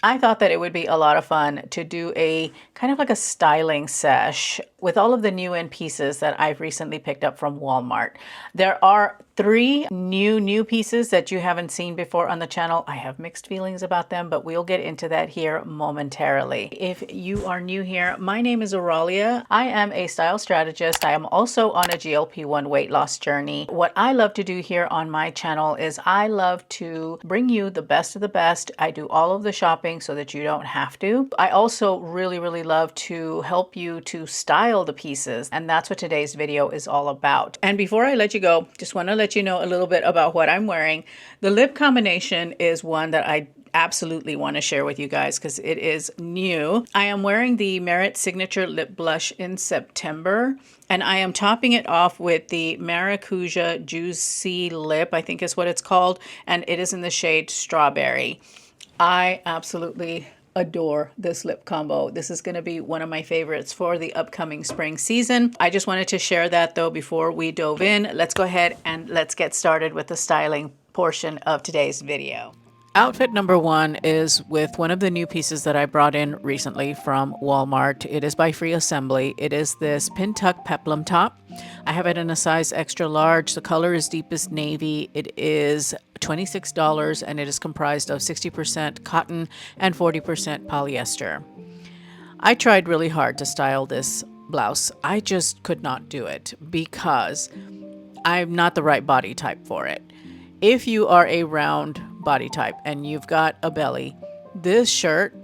I thought that it would be a lot of fun to do a kind of like a styling sesh with all of the new in pieces that I've recently picked up from Walmart. There are 3 new pieces that you haven't seen before on the channel. I have mixed feelings about them, but we'll get into that here momentarily. If you are new here, my name is Oralia. I am a style strategist. I am also on a GLP-1 weight loss journey. What I love to do here on my channel is I love to bring you the best of the best. I do all of the shopping so that you don't have to. I also really love to help you to style the pieces, and that's what today's video is all about. And before I let you go, just want to let you know a little bit about what I'm wearing. The lip combination is one that I absolutely want to share with you guys because it is new. I am wearing the Merit Signature Lip Blush in September, and I am topping it off with the Maracuja Juicy Lip, I think is what it's called, and it is in the shade Strawberry. I absolutely adore this lip combo. This is going to be one of my favorites for the upcoming spring season. I just wanted to share that though before we dove in. Let's go ahead and let's get started with the styling portion of today's video. Outfit number 1 is with one of the new pieces that I brought in recently from Walmart. It is by Free Assembly. It is this pin tuck peplum top. I have it in a size extra large. The color is deepest navy. It is $26 and it is comprised of 60% cotton and 40% polyester. I tried really hard to style this blouse. I just could not do it because I'm not the right body type for it. If you are a round body type and you've got a belly, this shirt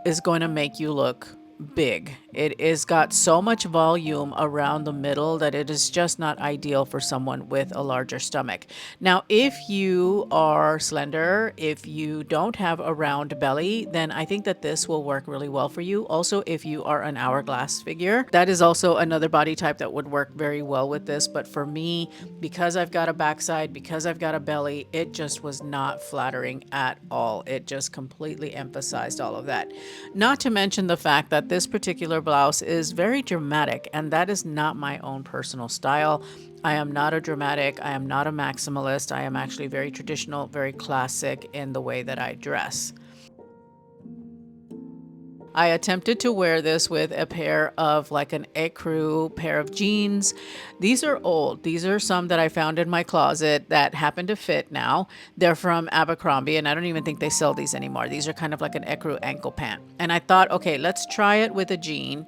is going to make you look big. It is got so much volume around the middle that it is just not ideal for someone with a larger stomach. Now, if you are slender, if you don't have a round belly, then I think that this will work really well for you. Also, if you are an hourglass figure, that is also another body type that would work very well with this. But for me, because I've got a backside, because I've got a belly, it just was not flattering at all. It just completely emphasized all of that. Not to mention the fact that this particular blouse is very dramatic, and that is not my own personal style. I am not a dramatic, I am not a maximalist. I am actually very traditional, very classic in the way that I dress. I attempted to wear this with a pair of like an J.Crew pair of jeans. These are old. These are some that I found in my closet that happen to fit now. They're from Abercrombie, and I don't even think they sell these anymore. These are kind of like an J.Crew ankle pant. And I thought, okay, let's try it with a jean.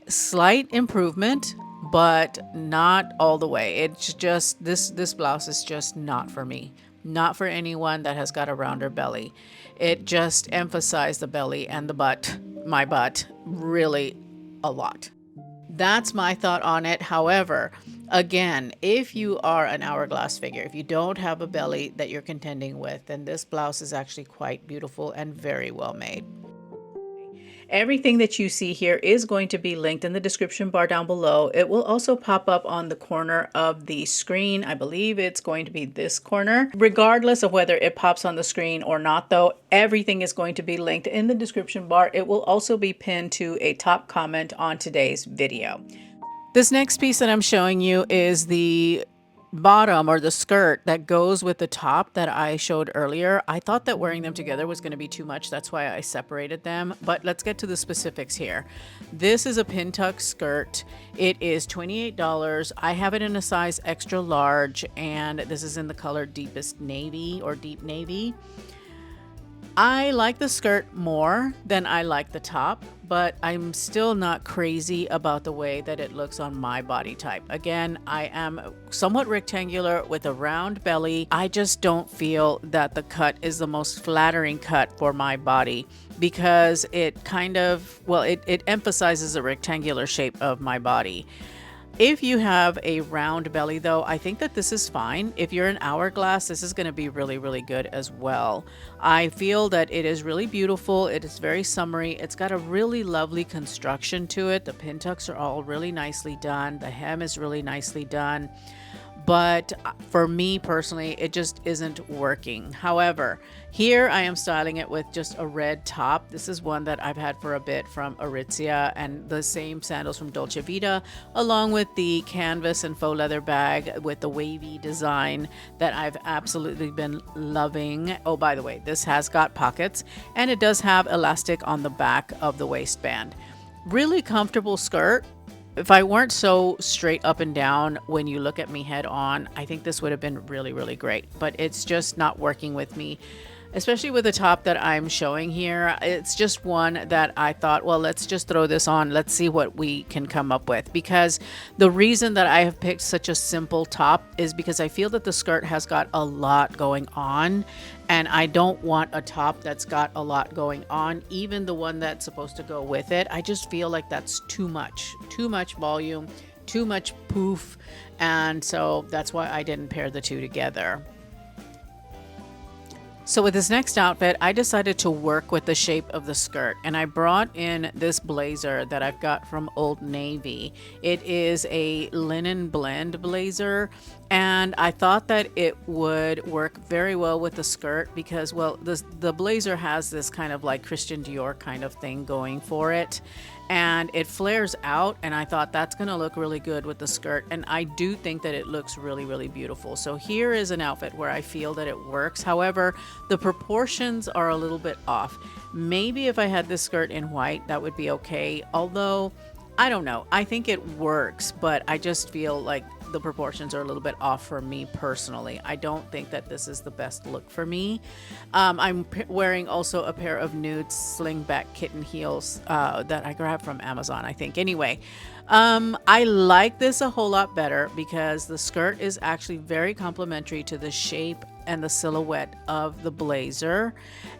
Slight improvement, but not all the way. It's just, this blouse is just not for me. Not for anyone that has got a rounder belly. It just emphasized the belly and the butt, my butt, really a lot. That's my thought on it. However, again, if you are an hourglass figure, if you don't have a belly that you're contending with, then this blouse is actually quite beautiful and very well made. Everything that you see here is going to be linked in the description bar down below. It will also pop up on the corner of the screen. I believe it's going to be this corner. Regardless of whether it pops on the screen or not though, everything is going to be linked in the description bar. It will also be pinned to a top comment on today's video. This next piece that I'm showing you is the bottom or the skirt that goes with the top that I showed earlier. I thought that wearing them together was going to be too much. That's why I separated them. But let's get to the specifics here. This is a pin tuck skirt. It is $28. I have it in a size extra large, and this is in the color deepest navy or deep navy. I like the skirt more than I like the top, but I'm still not crazy about the way that it looks on my body type. Again, I am somewhat rectangular with a round belly. I just don't feel that the cut is the most flattering cut for my body because it kind of, well, it emphasizes the rectangular shape of my body. If you have a round belly though, I think that this is fine. If you're an hourglass, this is going to be really good as well. I feel that it is really beautiful. It is very summery. It's got a really lovely construction to it. The pin tucks are all really nicely done. The hem is really nicely done. but for me personally, it just isn't working. However, here I am styling it with just a red top. This is one that I've had for a bit from Aritzia, and the same sandals from Dolce Vita, along with the canvas and faux leather bag with the wavy design that I've absolutely been loving. Oh, by the way, this has got pockets, and it does have elastic on the back of the waistband. Really comfortable skirt. If I weren't so straight up and down when you look at me head on, I think this would have been really, really great. But it's just not working with me, especially with the top that I'm showing here. It's just one that I thought, well, let's just throw this on. Let's see what we can come up with. Because the reason that I have picked such a simple top is because I feel that the skirt has got a lot going on. And I don't want a top that's got a lot going on, even the one that's supposed to go with it. I just feel like that's too much volume, too much poof. And so that's why I didn't pair the two together. So with this next outfit, I decided to work with the shape of the skirt, and I brought in this blazer that I've got from Old Navy. It is a linen blend blazer, and I thought that it would work very well with the skirt because, well, the blazer has this kind of like Christian Dior kind of thing going for it. And it flares out, and I thought that's going to look really good with the skirt, and I do think that it looks really, really beautiful. So here is an outfit where I feel that it works. However, the proportions are a little bit off. Maybe if I had this skirt in white, that would be okay, although I don't know. I think it works, but I just feel like the proportions are a little bit off for me personally. I don't think that this is the best look for me. I'm wearing also a pair of nude slingback kitten heels that I grabbed from Amazon, I think. Anyway, I like this a whole lot better because the skirt is actually very complementary to the shape and the silhouette of the blazer.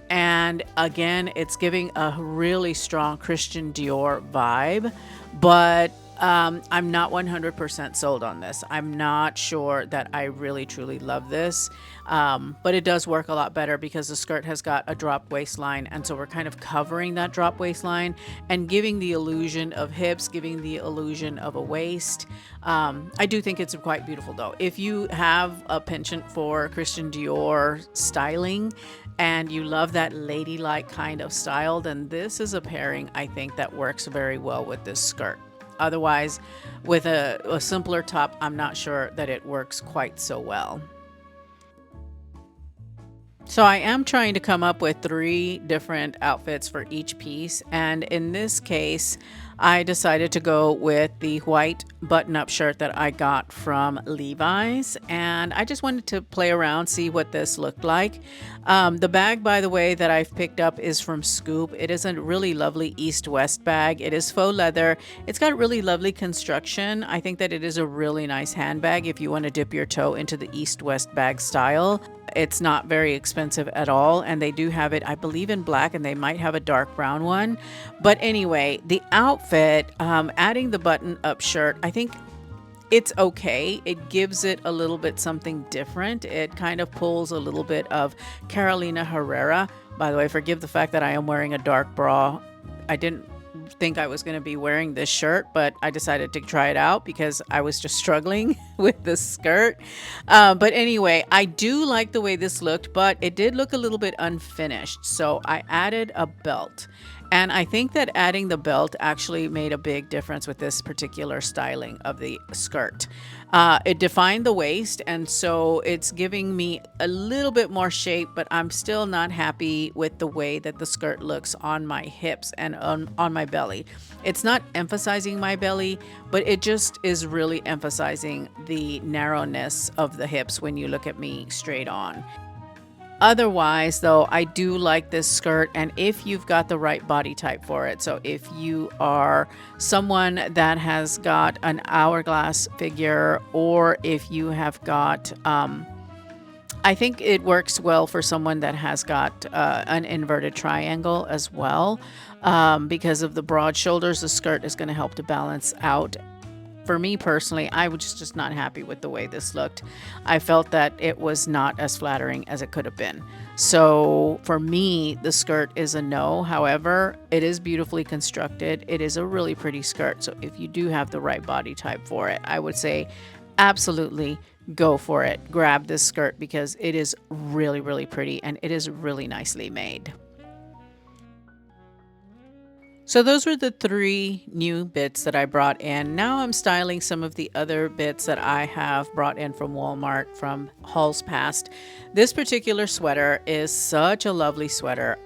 And again, it's giving a really strong Christian Dior vibe, but I'm not 100% sold on this. I'm not sure that I really truly love this, but it does work a lot better because the skirt has got a drop waistline, and so we're kind of covering that drop waistline and giving the illusion of hips, giving the illusion of a waist. I do think it's quite beautiful though. If you have a penchant for Christian Dior styling and you love that ladylike kind of style, then this is a pairing I think that works very well with this skirt. Otherwise, with a simpler top, I'm not sure that it works quite so well. So I am trying to come up with 3 different outfits for each piece, and in this case I decided to go with the white button-up shirt that I got from Levi's, and I just wanted to play around, see what this looked like. The bag, by the way, that I've picked up is from Scoop. It is a really lovely east-west bag. It is faux leather. It's got really lovely construction. I think that it is a really nice handbag if you want to dip your toe into the east-west bag style. It's not very expensive at all, and they do have it, I believe, in black, and they might have a dark brown one. But anyway, the outfit, adding the button-up shirt, I think it's okay. It gives it a little bit something different. It kind of pulls a little bit of Carolina Herrera. By the way, forgive the fact that I am wearing a dark bra. I didn't think I was going to be wearing this shirt, but I decided to try it out because I was just struggling with this skirt. But anyway, I do like the way this looked, but it did look a little bit unfinished. So I added a belt. And I think that adding the belt actually made a big difference with this particular styling of the skirt. It defined the waist, and so it's giving me a little bit more shape, but I'm still not happy with the way that the skirt looks on my hips and on my belly. It's not emphasizing my belly, but it just is really emphasizing the narrowness of the hips when you look at me straight on. Otherwise, though, I do like this skirt, and if you've got the right body type for it, so if you are someone that has got an hourglass figure, or if you have got, I think it works well for someone that has got an inverted triangle as well. Because of the broad shoulders, the skirt is going to help to balance out. For me personally, I was just not happy with the way this looked. I felt that it was not as flattering as it could have been. So for me, the skirt is a no. However, it is beautifully constructed. It is a really pretty skirt. So if you do have the right body type for it, I would say absolutely go for it. Grab this skirt because it is really, really pretty and it is really nicely made. So those were the 3 new bits that I brought in. Now I'm styling some of the other bits that I have brought in from Walmart from hauls past. This particular sweater is such a lovely sweater.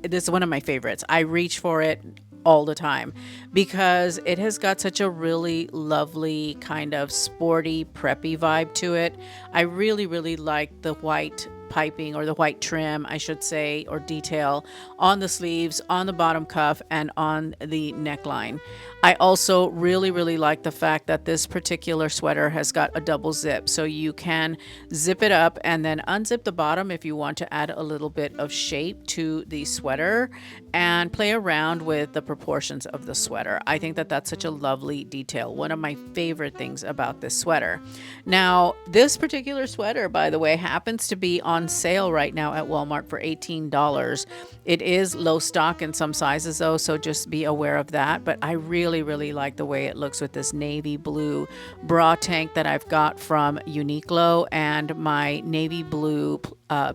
This is one of my favorites. I reach for it all the time because it has got such a really lovely kind of sporty, preppy vibe to it. I really, really like the white piping, or the white trim, I should say, or detail on the sleeves, on the bottom cuff, and on the neckline. I also really, really like the fact that this particular sweater has got a double zip, so you can zip it up and then unzip the bottom if you want to add a little bit of shape to the sweater and play around with the proportions of the sweater. I think that that's such a lovely detail. One of my favorite things about this sweater. Now, this particular sweater, by the way, happens to be on sale right now at Walmart for $18. It is low stock in some sizes though, so just be aware of that. But I really, really like the way it looks with this navy blue bra tank that I've got from Uniqlo and my navy blue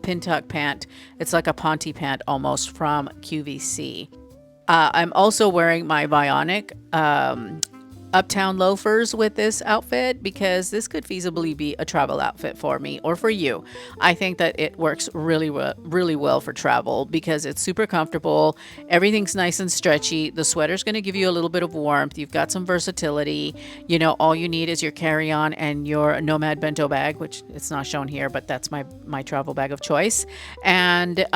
pin tuck pant. It's like a ponte pant almost from QVC. I'm also wearing my Bionic Uptown loafers with this outfit because this could feasibly be a travel outfit for me or for you. I think that it works really well for travel because it's super comfortable. Everything's nice and stretchy. The sweater's going to give you a little bit of warmth. You've got some versatility. You know, all you need is your carry-on and your Nomad bento bag, which it's not shown here, but that's my travel bag of choice. And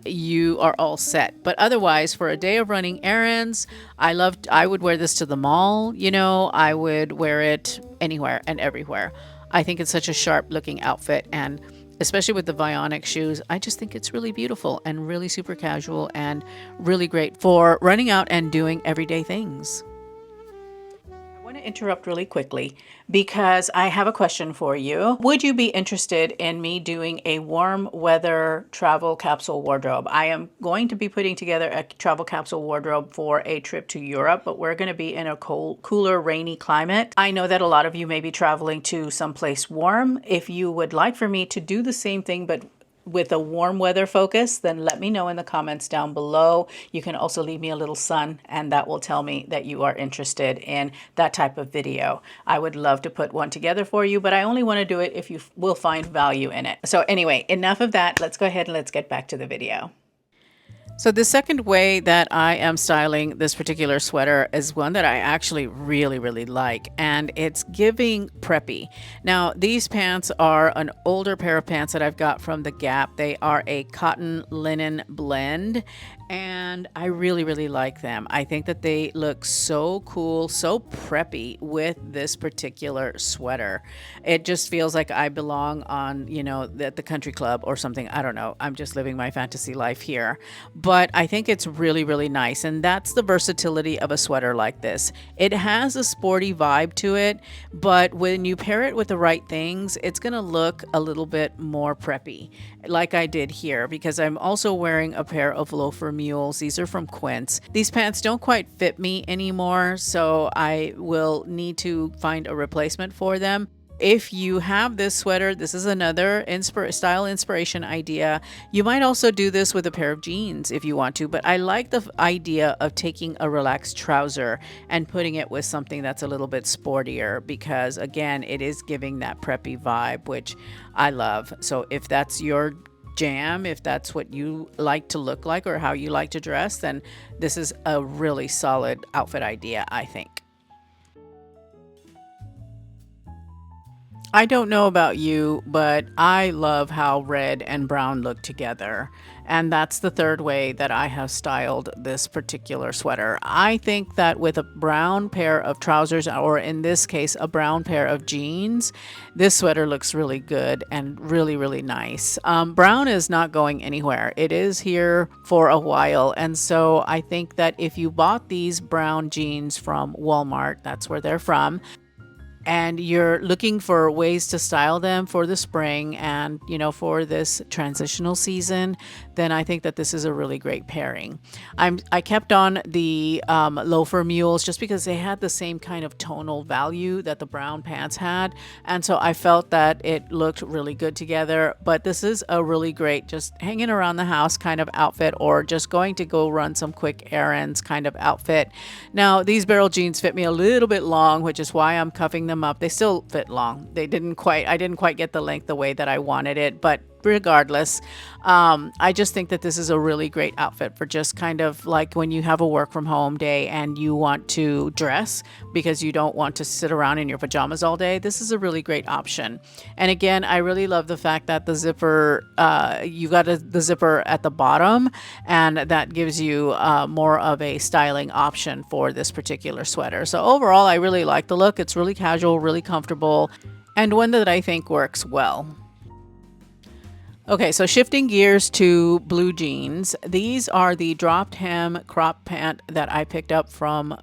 you are all set. But otherwise, for a day of running errands, I would wear this to the mall. You know, I would wear it anywhere and everywhere. I think it's such a sharp looking outfit, and especially with the Bionic shoes, I just think it's really beautiful and really super casual and really great for running out and doing everyday things. I want to interrupt really quickly because I have a question for you. Would you be interested in me doing a warm weather travel capsule wardrobe? I am going to be putting together a travel capsule wardrobe for a trip to Europe, but we're going to be in a cold, cooler, rainy climate. I know that a lot of you may be traveling to someplace warm. If you would like for me to do the same thing, but with a warm weather focus, then let me know in the comments down below. You can also leave me a little sun, and that will tell me that you are interested in that type of video. I would love to put one together for you, but I only want to do it if you will find value in it. So anyway, enough of that. Let's go ahead and let's get back to the video. So the second way that I am styling this particular sweater is one that I actually really, really like, and it's giving preppy. Now, these pants are an older pair of pants that I've got from the Gap. They are a cotton linen blend, and I really, really like them. I think that they look so cool, so preppy with this particular sweater. It just feels like I belong on, you know, at the country club or something. I don't know. I'm just living my fantasy life here. But I think it's really, really nice. And that's the versatility of a sweater like this. It has a sporty vibe to it, but when you pair it with the right things, it's going to look a little bit more preppy, like I did here, because I'm also wearing a pair of loafer mules. These are from Quince. These pants don't quite fit me anymore, so I will need to find a replacement for them. If you have this sweater, this is another style inspiration idea. You might also do this with a pair of jeans if you want to, but I like the idea of taking a relaxed trouser and putting it with something that's a little bit sportier because, again, it is giving that preppy vibe, which I love. So if that's your jam, if that's what you like to look like or how you like to dress, then this is a really solid outfit idea, I think. I don't know about you, but I love how red and brown look together. And that's the third way that I have styled this particular sweater. I think that with a brown pair of trousers, or in this case, a brown pair of jeans, this sweater looks really good and really, really nice. Brown is not going anywhere. It is here for a while. And so I think that if you bought these brown jeans from Walmart, that's where they're from, and you're looking for ways to style them for the spring and for this transitional season, then I think that this is a really great pairing. I kept on the loafer mules just because they had the same kind of tonal value that the brown pants had, and so I felt that it looked really good together. But this is a really great just hanging around the house kind of outfit, or just going to go run some quick errands kind of outfit. Now these barrel jeans fit me a little bit long, which is why I'm cuffing them up. They still fit long. I didn't quite get the length the way that I wanted it, but regardless, I just think that this is a really great outfit for just kind of like when you have a work from home day and you want to dress because you don't want to sit around in your pajamas all day. This is a really great option. And again, I really love the fact that the zipper, you got the zipper at the bottom, and that gives you more of a styling option for this particular sweater. So overall, I really like the look. It's really casual, really comfortable, and one that I think works well. Okay, so shifting gears to blue jeans. These are the dropped hem crop pant that I picked up from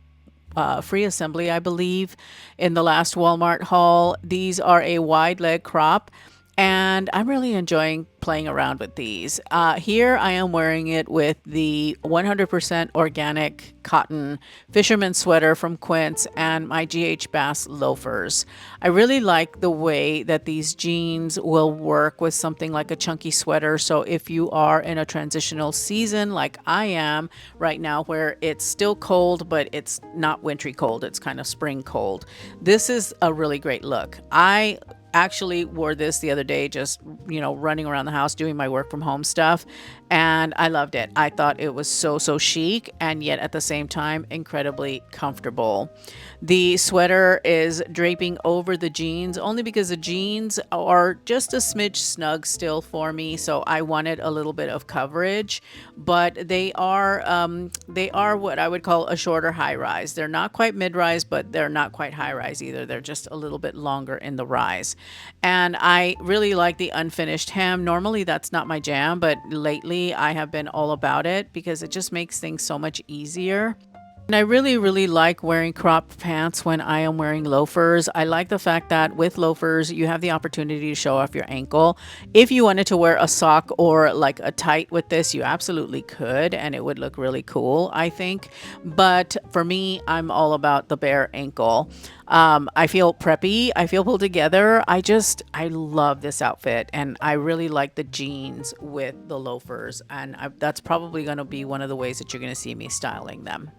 Free Assembly, I believe, in the last Walmart haul. These are a wide leg crop, and I'm really enjoying playing around with these. Here I am wearing it with the 100% organic cotton fisherman sweater from Quince and my GH Bass loafers. I really like the way that these jeans will work with something like a chunky sweater. So if you are in a transitional season like I am right now, where it's still cold, but it's not wintry cold, it's kind of spring cold, this is a really great look. I actually wore this the other day, just running around the house doing my work from home stuff, and I loved it. I thought it was so chic, and yet at the same time incredibly comfortable. The sweater is draping over the jeans only because the jeans are just a smidge snug still for me, so I wanted a little bit of coverage. But they are what I would call a shorter high rise. They're not quite mid rise, but they're not quite high rise either. They're just a little bit longer in the rise. And I really like the unfinished hem. Normally that's not my jam, but lately I have been all about it because it just makes things so much easier. And I really like wearing crop pants when I am wearing loafers. I like the fact that with loafers, you have the opportunity to show off your ankle. If you wanted to wear a sock or like a tight with this, you absolutely could, and it would look really cool, I think. But for me, I'm all about the bare ankle. I feel preppy. I feel pulled together. I love this outfit, and I really like the jeans with the loafers. And that's probably going to be one of the ways that you're going to see me styling them.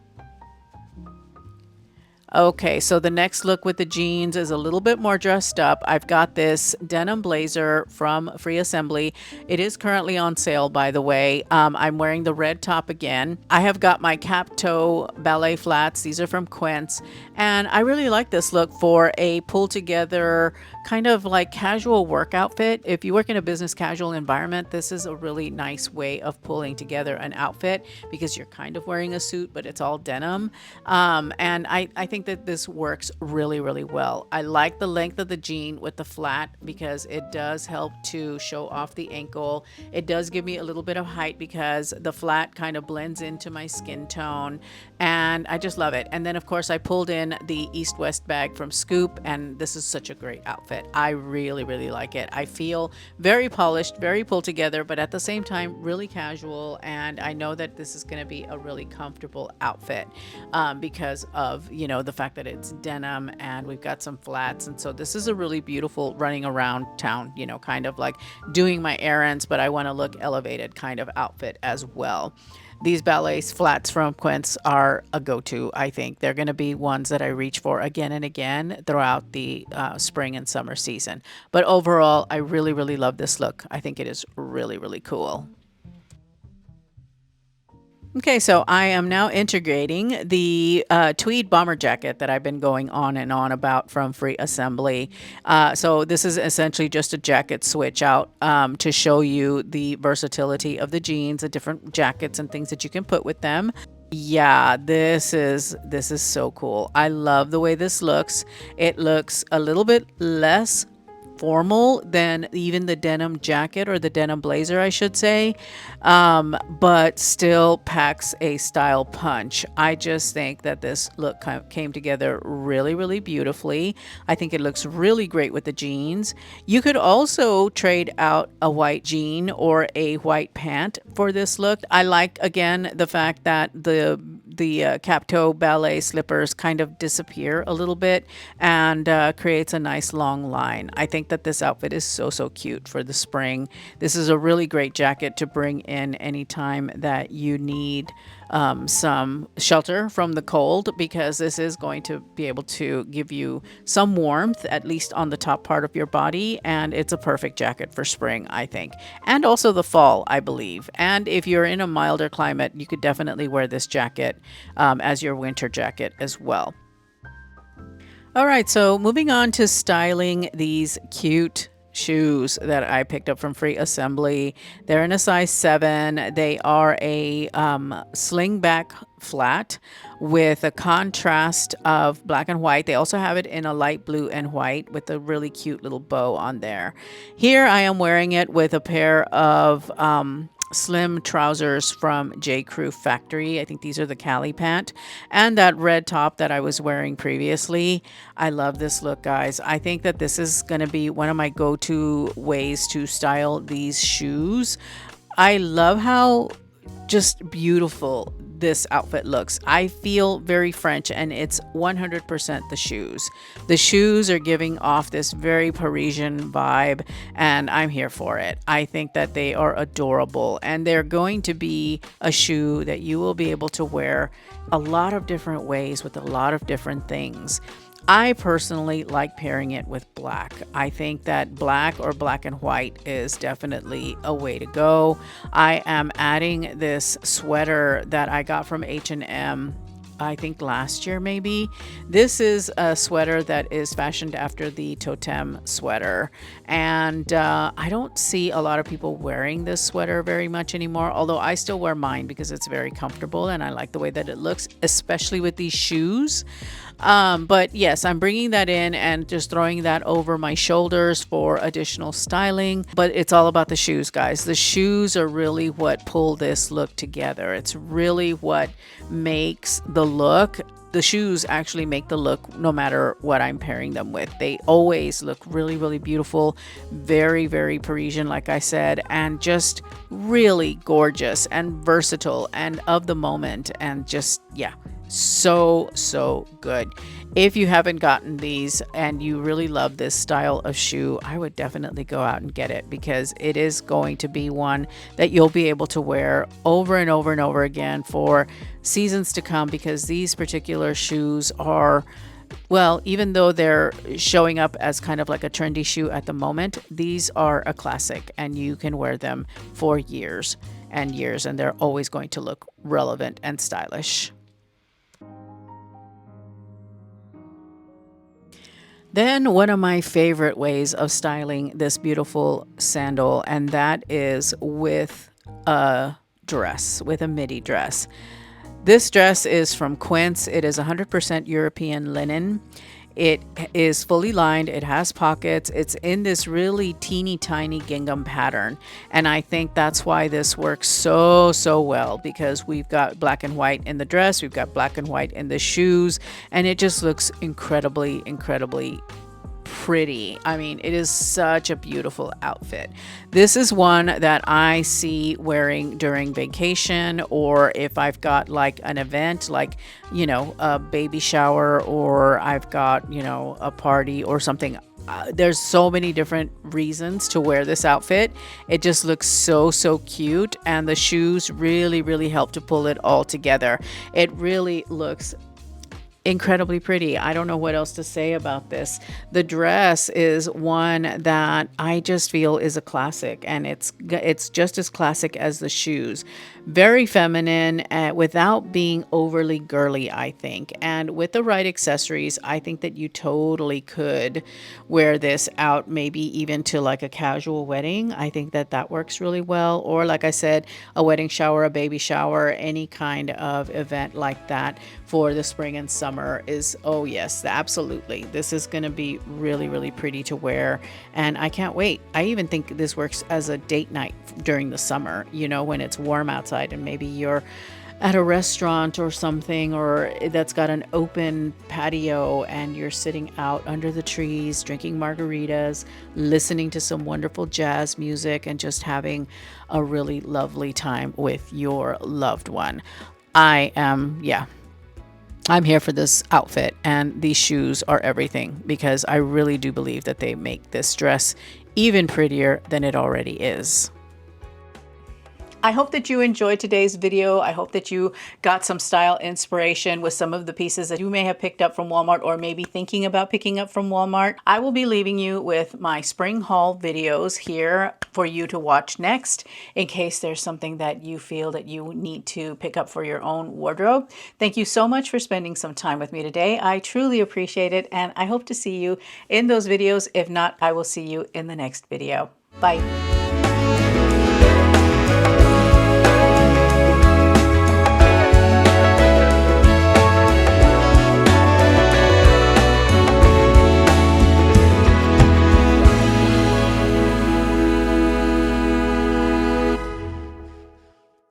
Okay, so the next look with the jeans is a little bit more dressed up. I've got this denim blazer from Free Assembly. It is currently on sale, by the way. I'm wearing the red top again. I have got my cap toe ballet flats. These are from Quince. And I really like this look for a pull together kind of like casual work outfit. If you work in a business casual environment, this is a really nice way of pulling together an outfit because you're kind of wearing a suit, but it's all denim. And I think that this works really well. I like the length of the jean with the flat because it does help to show off the ankle. It does give me a little bit of height because the flat kind of blends into my skin tone, and I just love it. And then of course I pulled in the east-west bag from Scoop, and this is such a great outfit. I really like it. I feel very polished, very pulled together, but at the same time really casual, and I know that this is going to be a really comfortable outfit because of the fact that it's denim and we've got some flats. And so this is a really beautiful running around town, kind of like doing my errands, but I want to look elevated kind of outfit as well. These ballet flats from Quince are a go-to. I think they're going to be ones that I reach for again and again throughout the spring and summer season. But overall, I really love this look. I think it is really cool. Okay, so I am now integrating the tweed bomber jacket that I've been going on and on about from Free Assembly. So this is essentially just a jacket switch out to show you the versatility of the jeans, the different jackets and things that you can put with them. Yeah, this is so cool. I love the way this looks. It looks a little bit less formal than even the denim jacket, or the denim blazer, I should say, but still packs a style punch. I just think that this look came together really, really beautifully. I think it looks really great with the jeans. You could also trade out a white jean or a white pant for this look. I like, again, the fact that the cap toe ballet slippers kind of disappear a little bit and creates a nice long line. I think that this outfit is so cute for the spring. This is a really great jacket to bring in anytime that you need some shelter from the cold, because this is going to be able to give you some warmth, at least on the top part of your body, and it's a perfect jacket for spring, I think, and also the fall, I believe. And if you're in a milder climate, you could definitely wear this jacket as your winter jacket as well. All right, so moving on to styling these cute shoes that I picked up from Free Assembly. They're in a size 7. They are a slingback flat with a contrast of black and white. They also have it in a light blue and white with a really cute little bow on there. Here I am wearing it with a pair of slim trousers from J.Crew factory. I think these are the Cali pant, and that red top that I was wearing previously. I love this look, guys. I think that this is going to be one of my go-to ways to style these shoes. I love how just beautiful this outfit looks. I feel very French, and it's 100% the shoes. The shoes are giving off this very Parisian vibe, and I'm here for it. I think that they are adorable, and they're going to be a shoe that you will be able to wear a lot of different ways with a lot of different things. I personally like pairing it with black. I think that black or black and white is definitely a way to go. I am adding this sweater that I got from H&M, I think last year maybe. This is a sweater that is fashioned after the Totem sweater, and I don't see a lot of people wearing this sweater very much anymore, although I still wear mine because it's very comfortable and I like the way that it looks, especially with these shoes. But yes, I'm bringing that in and just throwing that over my shoulders for additional styling. But it's all about the shoes, guys. The shoes are really what pull this look together. It's really what makes the look. The shoes actually make the look no matter what I'm pairing them with. They always look really, really beautiful, very, very Parisian, like I said, and just really gorgeous and versatile and of the moment, and just, yeah, so good. If you haven't gotten these and you really love this style of shoe, I would definitely go out and get it, because it is going to be one that you'll be able to wear over and over and over again for seasons to come, because these particular shoes are, well, even though they're showing up as kind of like a trendy shoe at the moment, these are a classic and you can wear them for years and years, and they're always going to look relevant and stylish. Then one of my favorite ways of styling this beautiful sandal, and that is with a dress, with a midi dress. This dress is from Quince. It is 100% European linen. It is fully lined. It has pockets. It's in this really teeny tiny gingham pattern. And I think that's why this works so well, because we've got black and white in the dress. We've got black and white in the shoes. And it just looks incredibly pretty. I mean, it is such a beautiful outfit. This is one that I see wearing during vacation, or if I've got like an event, like, you know, a baby shower, or I've got, you know, a party or something. There's so many different reasons to wear this outfit. It just looks so cute, and the shoes really help to pull it all together. It really looks incredibly pretty. I don't know what else to say about this. The dress is one that I just feel is a classic, and it's just as classic as the shoes. Very feminine, without being overly girly, I think. And with the right accessories, I think that you totally could wear this out, maybe even to like a casual wedding. I think that that works really well. Or like I said, a wedding shower, a baby shower, any kind of event like that for the spring and summer. summer is, oh yes, absolutely. This is going to be really, really pretty to wear. And I can't wait. I even think this works as a date night during the summer, you know, when it's warm outside and maybe you're at a restaurant or something, or that's got an open patio and you're sitting out under the trees, drinking margaritas, listening to some wonderful jazz music, and just having a really lovely time with your loved one. I'm here for this outfit, and these shoes are everything because I really do believe that they make this dress even prettier than it already is. I hope that you enjoyed today's video. I hope that you got some style inspiration with some of the pieces that you may have picked up from Walmart or maybe thinking about picking up from Walmart. I will be leaving you with my spring haul videos here for you to watch next in case there's something that you feel that you need to pick up for your own wardrobe. Thank you so much for spending some time with me today. I truly appreciate it, and I hope to see you in those videos. If not, I will see you in the next video. Bye.